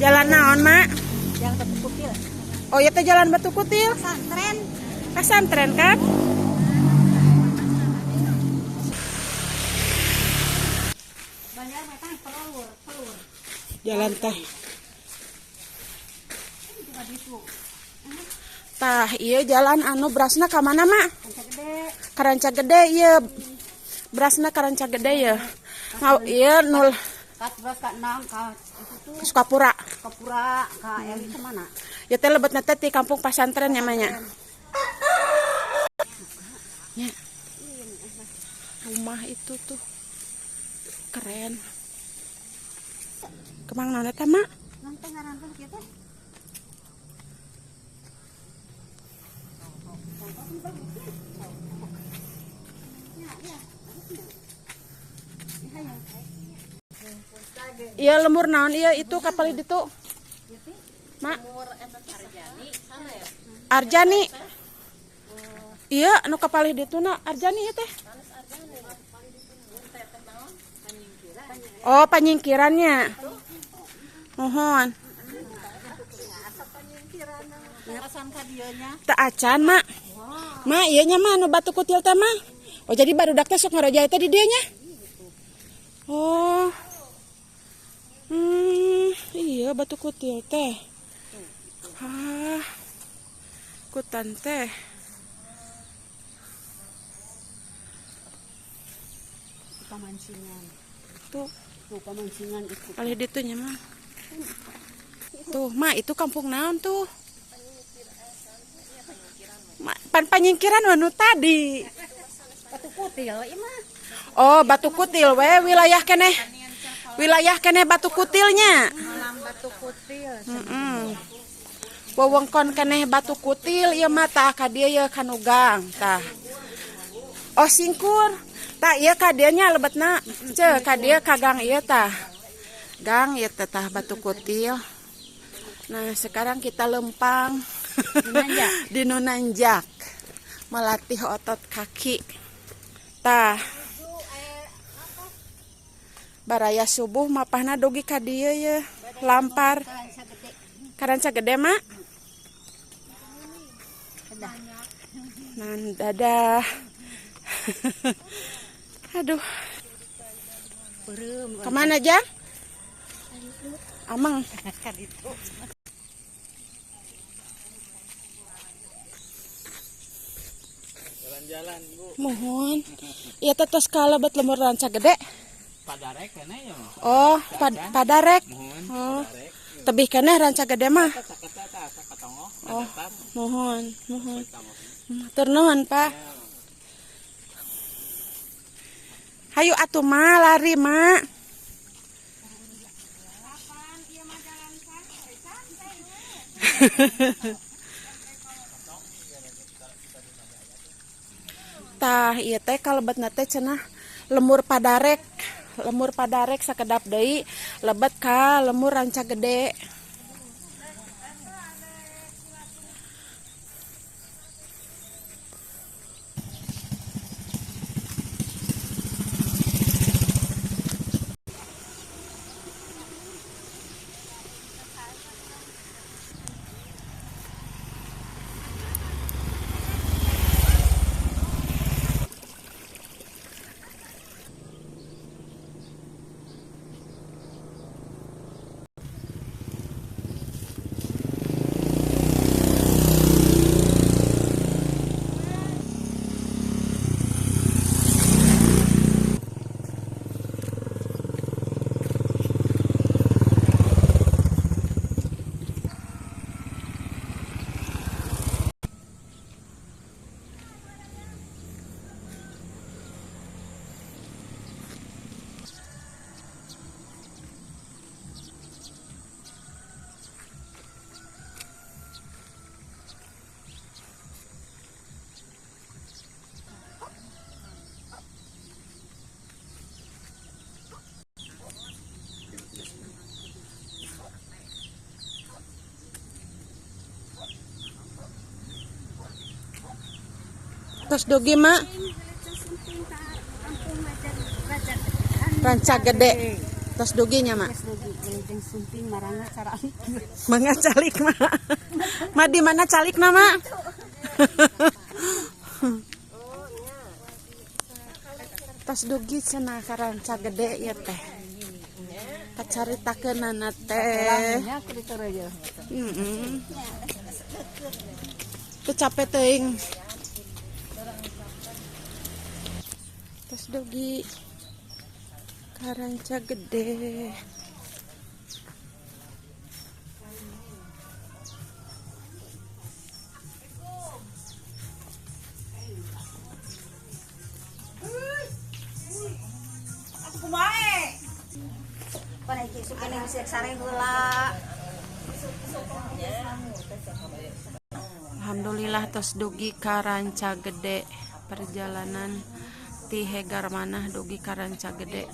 Jalan naon, Mak? Jalan Batu Kutil. Oh, ya teh Jalan Batu Kutil. Pesantren. Pesantren kan? Banyak metang pelur. Jalan teh. Juga bisu. Tah, iya jalan anu berasna ka mana, Mak? Kanca gede. Karanca Gede iya. Berasna Karanca Gede ya. Ngau iya nul Kat beras ka 6 ka itu tuh Sukapura. Kapura ka Eli ke mana? Ya teh lebetna teh di kampung pesantren namanya. Ya. Rumah itu tuh keren. Kemang naon eta, Mak? Nanti ngarantung kitu. Iya lemur naon iya itu kapal itu. Mak. Arjani. Iya anu kapal itu na Arjani ya teh. Oh panyingkirannya. Mohon. Ngarasan ka dieunya. Teu acan, Mak. Mak ieu nya mah anu Batu Kutil teh mah. Oh jadi barudak teh sok ngarajae teh di dieu nya. Oh. Iya Batu Kutil teh. Ah. Kutan teh. Pamancingan. Tuh, Pamancingan itu. kali ditunya mah. Tuh, Mak, itu kampung naon tuh? Pan panyingkiran wanu tadi. Batu Kutil ieu mah. Oh, Batu Kutil we wilayah keneh. Wilayah keneh Batu Kutilnya. Malam Batu Kutil. Wewengkon keneh Batu Kutil ieu mah tah ka dieu ye kanugang tah. Oh, Singkur. Tah ieu ka dieu nya lebetna. Ceu ka dieu ka gang ieu tah. Gang ieu tah Batu Kutil. Nah, sekarang kita lempang di Nunanjak. Melatih otot kaki. Tah. Baraya subuh mapahna dogi ka dieu ye. Lampar. Karanca Gede, Mak. Nan dadah. Aduh. Kemana aja? Amang. Jalan-jalan, Bu. Mohon. Iya tetes kalebet lemur Ranca Gede. Padarek kana ya. Oh, padarek. Mohon. Oh. Tebih keneh Ranca Gede mah. Sakatongo. Oh, mohon. Tur nuhun, Pak. Hayu atuh mah lari, Mak. Tah ieu teh kalebetna teh cenah lemur padarek sakedap deui lebet ka lemur Ranca Gede. Terus dogi, Mak. Ranca Gede. Tos duginya mak. Geus dugi jeung sumping marana cara Mangga calik mak. Mak di mana calikna mak? Tos dugi cenah karanca gede ya teh. Kacaritakeunana teh. nya kitu aja. Teu capek teuing. Tos dugi karanca gede. Panai suka ning sek sare heula. Alhamdulillah tos dugi karanca gede. Perjalanan ti Hegar Manah dugi karanca gede.